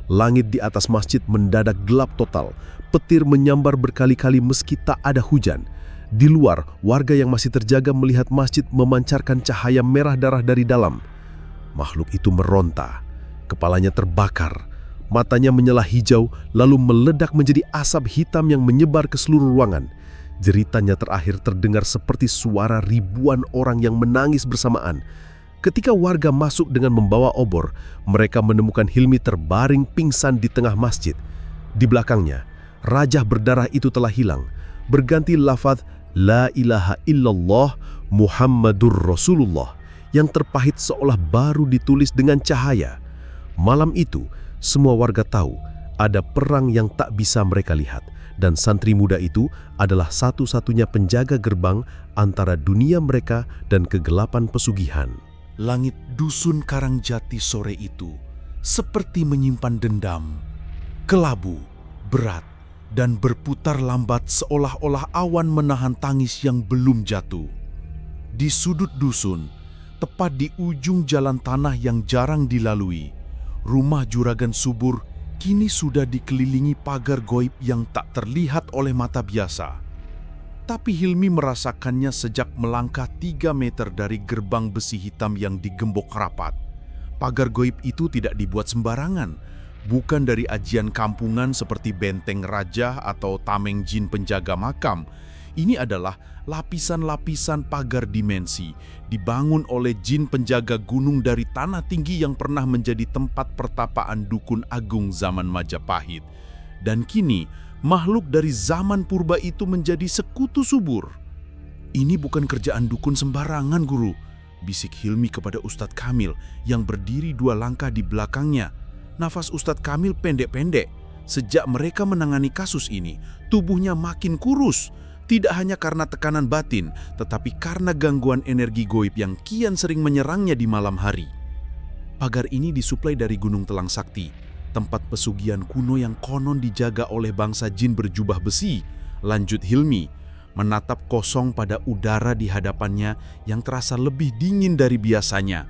Langit di atas masjid mendadak gelap total. Petir menyambar berkali-kali meski tak ada hujan. Di luar, warga yang masih terjaga melihat masjid memancarkan cahaya merah darah dari dalam. Makhluk itu meronta. Kepalanya terbakar. Matanya menyala hijau, lalu meledak menjadi asap hitam yang menyebar ke seluruh ruangan. Jeritannya terakhir terdengar seperti suara ribuan orang yang menangis bersamaan. Ketika warga masuk dengan membawa obor, mereka menemukan Hilmi terbaring pingsan di tengah masjid. Di belakangnya, rajah berdarah itu telah hilang. Berganti lafaz La ilaha illallah Muhammadur Rasulullah yang terpahit seolah baru ditulis dengan cahaya. Malam itu, semua warga tahu ada perang yang tak bisa mereka lihat, dan santri muda itu adalah satu-satunya penjaga gerbang antara dunia mereka dan kegelapan pesugihan. Langit dusun Karangjati sore itu seperti menyimpan dendam, kelabu, berat, dan berputar lambat seolah-olah awan menahan tangis yang belum jatuh. Di sudut dusun, tepat di ujung jalan tanah yang jarang dilalui, rumah Juragan Subur kini sudah dikelilingi pagar goib yang tak terlihat oleh mata biasa. Tapi Hilmi merasakannya sejak melangkah 3 meter dari gerbang besi hitam yang digembok rapat. Pagar goib itu tidak dibuat sembarangan. Bukan dari ajian kampungan seperti benteng raja atau tameng jin penjaga makam. Ini adalah lapisan-lapisan pagar dimensi dibangun oleh jin penjaga gunung dari tanah tinggi yang pernah menjadi tempat pertapaan dukun agung zaman Majapahit. Dan kini, makhluk dari zaman purba itu menjadi sekutu subur. Ini bukan kerjaan dukun sembarangan, Guru, bisik Hilmi kepada Ustadz Kamil yang berdiri 2 langkah di belakangnya. Nafas Ustadz Kamil pendek-pendek. Sejak mereka menangani kasus ini, tubuhnya makin kurus. Tidak hanya karena tekanan batin, tetapi karena gangguan energi goib yang kian sering menyerangnya di malam hari. Pagar ini disuplai dari Gunung Telang Sakti, tempat pesugihan kuno yang konon dijaga oleh bangsa jin berjubah besi. Lanjut Hilmi, menatap kosong pada udara di hadapannya yang terasa lebih dingin dari biasanya.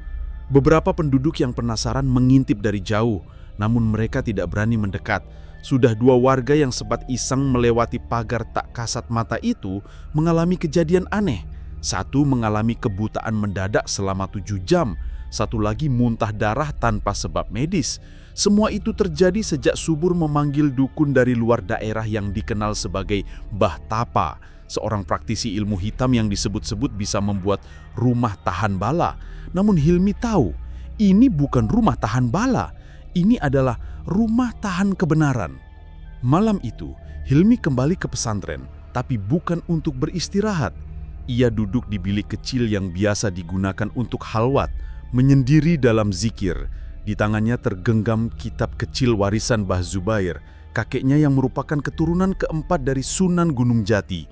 Beberapa penduduk yang penasaran mengintip dari jauh, namun mereka tidak berani mendekat. Sudah 2 warga yang sempat iseng melewati pagar tak kasat mata itu mengalami kejadian aneh. Satu mengalami kebutaan mendadak selama 7 jam, satu lagi muntah darah tanpa sebab medis. Semua itu terjadi sejak Subur memanggil dukun dari luar daerah yang dikenal sebagai Mbah Tapa, seorang praktisi ilmu hitam yang disebut-sebut bisa membuat rumah tahan bala. Namun Hilmi tahu, ini bukan rumah tahan bala. Ini adalah rumah tahan kebenaran. Malam itu, Hilmi kembali ke pesantren, tapi bukan untuk beristirahat. Ia duduk di bilik kecil yang biasa digunakan untuk halwat, menyendiri dalam zikir. Di tangannya tergenggam kitab kecil warisan Mbah Zubair kakeknya yang merupakan keturunan keempat dari Sunan Gunung Jati.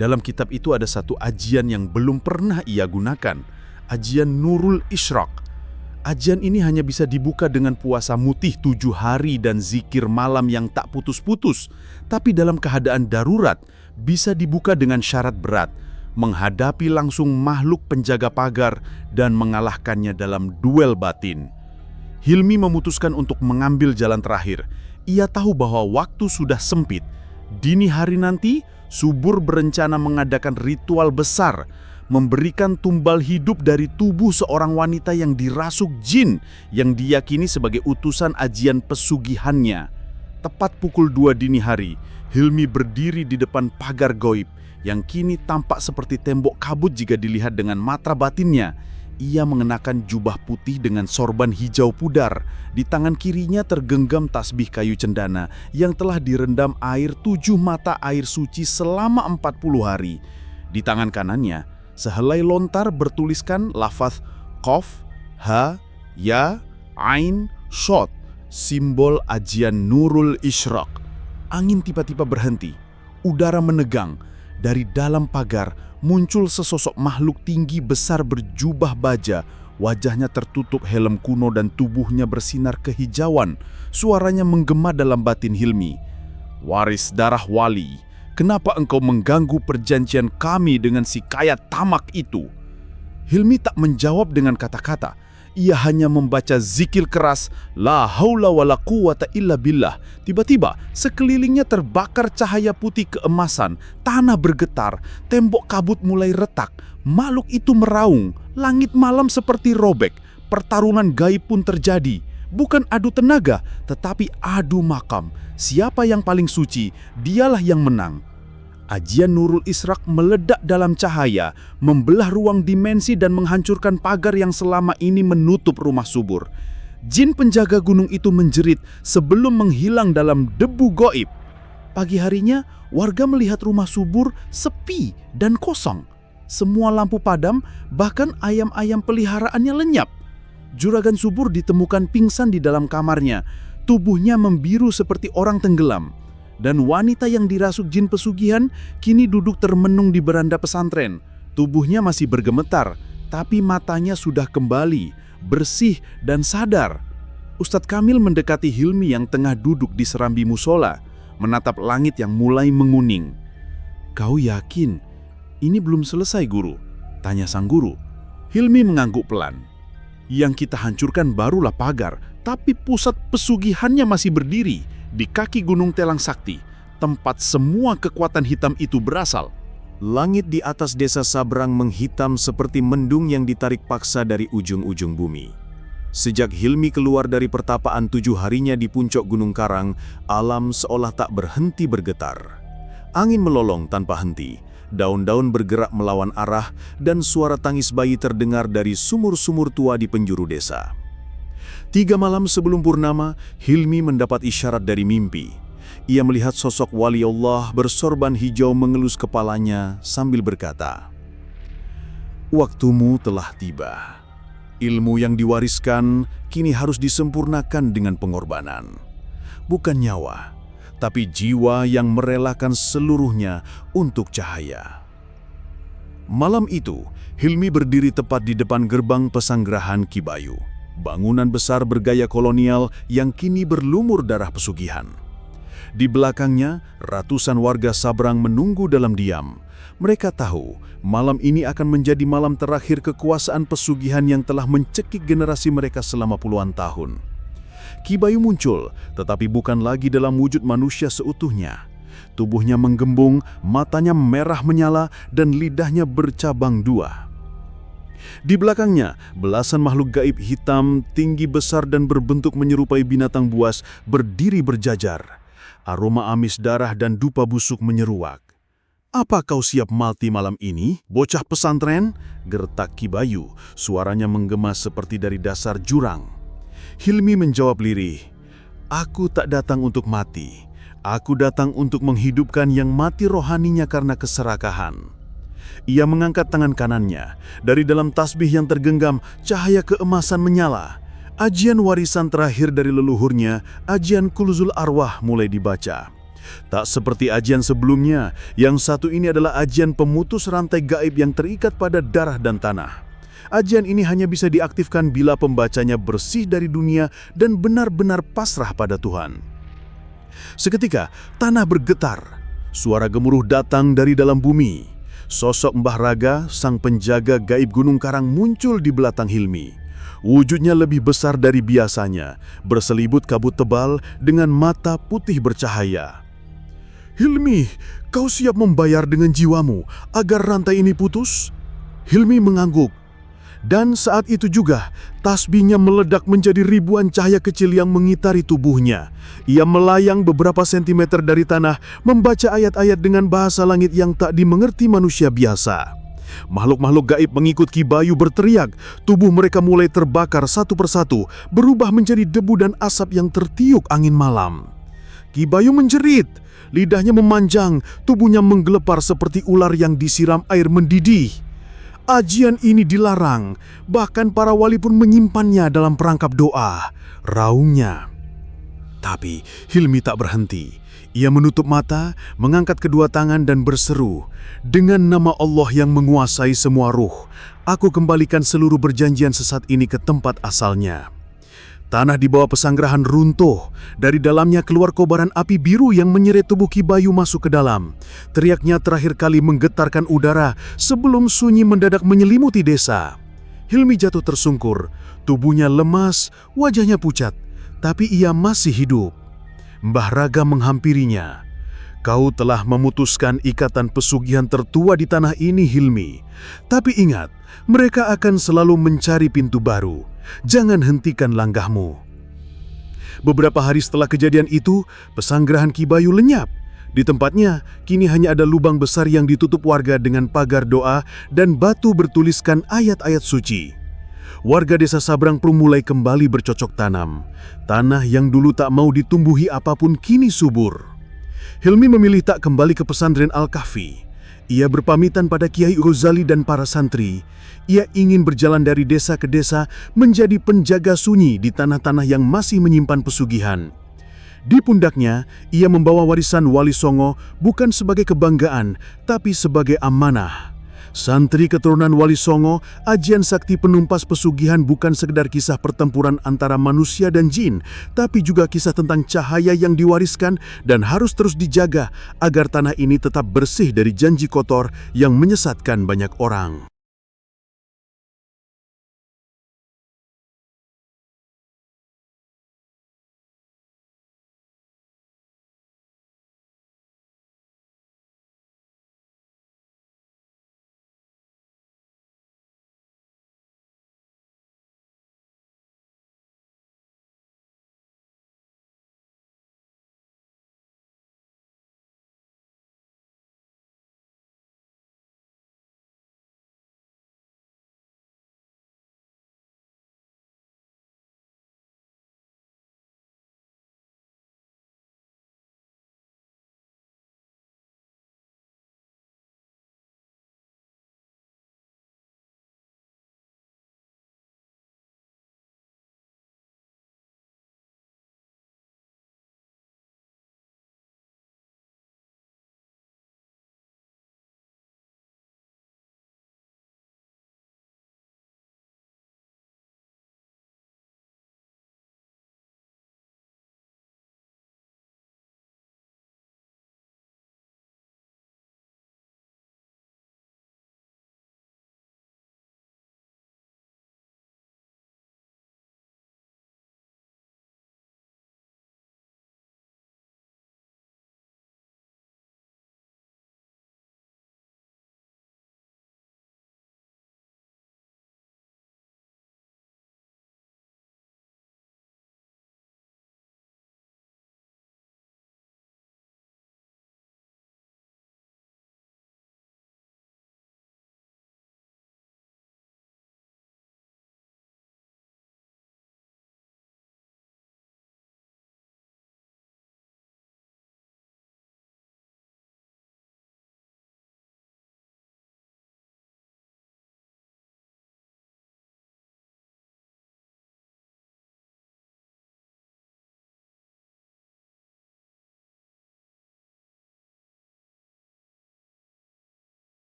Dalam kitab itu ada satu ajian yang belum pernah ia gunakan, ajian Nurul Isyraq. Ajian ini hanya bisa dibuka dengan puasa mutih 7 hari dan zikir malam yang tak putus-putus. Tapi dalam keadaan darurat, bisa dibuka dengan syarat berat, menghadapi langsung makhluk penjaga pagar dan mengalahkannya dalam duel batin. Hilmi memutuskan untuk mengambil jalan terakhir. Ia tahu bahwa waktu sudah sempit. Dini hari nanti, Subur berencana mengadakan ritual besar, memberikan tumbal hidup dari tubuh seorang wanita yang dirasuk jin yang diyakini sebagai utusan ajian pesugihannya. Tepat pukul 2 dini hari, Hilmi berdiri di depan pagar goib yang kini tampak seperti tembok kabut jika dilihat dengan mata batinnya. Ia mengenakan jubah putih dengan sorban hijau pudar. Di tangan kirinya tergenggam tasbih kayu cendana yang telah direndam air 7 mata air suci selama 40 hari. Di tangan kanannya, sehelai lontar bertuliskan lafaz Qaf, Ha, Ya, Ain, Shod, simbol ajian Nurul Isyraq. Angin tiba-tiba berhenti, udara menegang. Dari dalam pagar muncul sesosok makhluk tinggi besar berjubah baja. Wajahnya tertutup helm kuno dan tubuhnya bersinar kehijauan. Suaranya menggema dalam batin Hilmi. "Waris darah wali, kenapa engkau mengganggu perjanjian kami dengan si kaya tamak itu?" Hilmi tak menjawab dengan kata-kata. Ia hanya membaca zikir keras, La haula wala quwata illa billah. Tiba-tiba, sekelilingnya terbakar cahaya putih keemasan, tanah bergetar, tembok kabut mulai retak, makhluk itu meraung, langit malam seperti robek, pertarungan gaib pun terjadi. Bukan adu tenaga, tetapi adu makam. Siapa yang paling suci, dialah yang menang. Ajian Nurul Isyraq meledak dalam cahaya, membelah ruang dimensi dan menghancurkan pagar yang selama ini menutup rumah Subur. Jin penjaga gunung itu menjerit sebelum menghilang dalam debu goib. Pagi harinya, warga melihat rumah Subur sepi dan kosong. Semua lampu padam, bahkan ayam-ayam peliharaannya lenyap. Juragan Subur ditemukan pingsan di dalam kamarnya. Tubuhnya membiru seperti orang tenggelam. Dan wanita yang dirasuk jin pesugihan kini duduk termenung di beranda pesantren. Tubuhnya masih bergemetar, tapi matanya sudah kembali, bersih dan sadar. Ustadz Kamil mendekati Hilmi yang tengah duduk di serambi musola, menatap langit yang mulai menguning. "Kau yakin ini belum selesai, Guru?" tanya sang guru. Hilmi mengangguk pelan. "Yang kita hancurkan barulah pagar, tapi pusat pesugihannya masih berdiri di kaki Gunung Telang Sakti, tempat semua kekuatan hitam itu berasal." Langit di atas desa Sabrang menghitam seperti mendung yang ditarik paksa dari ujung-ujung bumi. Sejak Hilmi keluar dari pertapaan 7 harinya di puncak Gunung Karang, alam seolah tak berhenti bergetar. Angin melolong tanpa henti, daun-daun bergerak melawan arah, dan suara tangis bayi terdengar dari sumur-sumur tua di penjuru desa. 3 malam sebelum purnama, Hilmi mendapat isyarat dari mimpi. Ia melihat sosok wali Allah bersorban hijau mengelus kepalanya sambil berkata, "Waktumu telah tiba. Ilmu yang diwariskan kini harus disempurnakan dengan pengorbanan. Bukan nyawa, tapi jiwa yang merelakan seluruhnya untuk cahaya." Malam itu, Hilmi berdiri tepat di depan gerbang pesanggerahan Ki Bayu. Bangunan besar bergaya kolonial yang kini berlumur darah pesugihan. Di belakangnya, ratusan warga Sabrang menunggu dalam diam. Mereka tahu malam ini akan menjadi malam terakhir kekuasaan pesugihan yang telah mencekik generasi mereka selama puluhan tahun. Ki Bayu muncul, tetapi bukan lagi dalam wujud manusia seutuhnya. Tubuhnya menggembung, matanya merah menyala, dan lidahnya bercabang 2. Di belakangnya, belasan makhluk gaib hitam, tinggi besar dan berbentuk menyerupai binatang buas berdiri berjajar. Aroma amis darah dan dupa busuk menyeruak. "Apa kau siap mati malam ini, bocah pesantren?" gertak Ki Bayu, suaranya menggema seperti dari dasar jurang. Hilmi menjawab lirih, "Aku tak datang untuk mati. Aku datang untuk menghidupkan yang mati rohaninya karena keserakahan." Ia mengangkat tangan kanannya. Dari dalam tasbih yang tergenggam, cahaya keemasan menyala. Ajian warisan terakhir dari leluhurnya, ajian Kuluzul Arwah, mulai dibaca. Tak seperti ajian sebelumnya, yang satu ini adalah ajian pemutus rantai gaib yang terikat pada darah dan tanah. Ajian ini hanya bisa diaktifkan bila pembacanya bersih dari dunia dan benar-benar pasrah pada Tuhan. Seketika, tanah bergetar. Suara gemuruh datang dari dalam bumi. Sosok Mbah Raga, sang penjaga gaib Gunung Karang, muncul di belakang Hilmi. Wujudnya lebih besar dari biasanya, berselibut kabut tebal dengan mata putih bercahaya. "Hilmi, kau siap membayar dengan jiwamu agar rantai ini putus?" Hilmi mengangguk. Dan saat itu juga, tasbihnya meledak menjadi ribuan cahaya kecil yang mengitari tubuhnya. Ia melayang beberapa sentimeter dari tanah, membaca ayat-ayat dengan bahasa langit yang tak dimengerti manusia biasa. Makhluk-makhluk gaib mengikut Ki Bayu berteriak. Tubuh mereka mulai terbakar satu persatu, berubah menjadi debu dan asap yang tertiup angin malam. Ki Bayu menjerit, lidahnya memanjang, tubuhnya menggelepar seperti ular yang disiram air mendidih. Ajian ini dilarang, bahkan para wali pun menyimpannya dalam perangkap doa, raungnya. Tapi Hilmi tak berhenti. Ia menutup mata, mengangkat kedua tangan dan berseru, "Dengan nama Allah yang menguasai semua ruh, aku kembalikan seluruh perjanjian sesat ini ke tempat asalnya." Tanah di bawah pesanggerahan runtuh. Dari dalamnya keluar kobaran api biru yang menyeret tubuh Ki Bayu masuk ke dalam. Teriaknya terakhir kali menggetarkan udara sebelum sunyi mendadak menyelimuti desa. Hilmi jatuh tersungkur, tubuhnya lemas, wajahnya pucat, tapi ia masih hidup. Mbah Raga menghampirinya. "Kau telah memutuskan ikatan pesugihan tertua di tanah ini, Hilmi. Tapi ingat, mereka akan selalu mencari pintu baru. Jangan hentikan langkahmu." Beberapa hari setelah kejadian itu, pesanggerahan Ki Bayu lenyap. Di tempatnya, kini hanya ada lubang besar yang ditutup warga dengan pagar doa dan batu bertuliskan ayat-ayat suci. Warga desa Sabrang pun mulai kembali bercocok tanam. Tanah yang dulu tak mau ditumbuhi apapun kini subur. Hilmi memilih tak kembali ke pesantren Al-Kahfi. Ia berpamitan pada Kiai Ghazali dan para santri. Ia ingin berjalan dari desa ke desa menjadi penjaga sunyi di tanah-tanah yang masih menyimpan pesugihan. Di pundaknya, ia membawa warisan Wali Songo bukan sebagai kebanggaan, tapi sebagai amanah. Santri keturunan Wali Songo, ajian sakti penumpas pesugihan bukan sekedar kisah pertempuran antara manusia dan jin, tapi juga kisah tentang cahaya yang diwariskan dan harus terus dijaga agar tanah ini tetap bersih dari janji kotor yang menyesatkan banyak orang.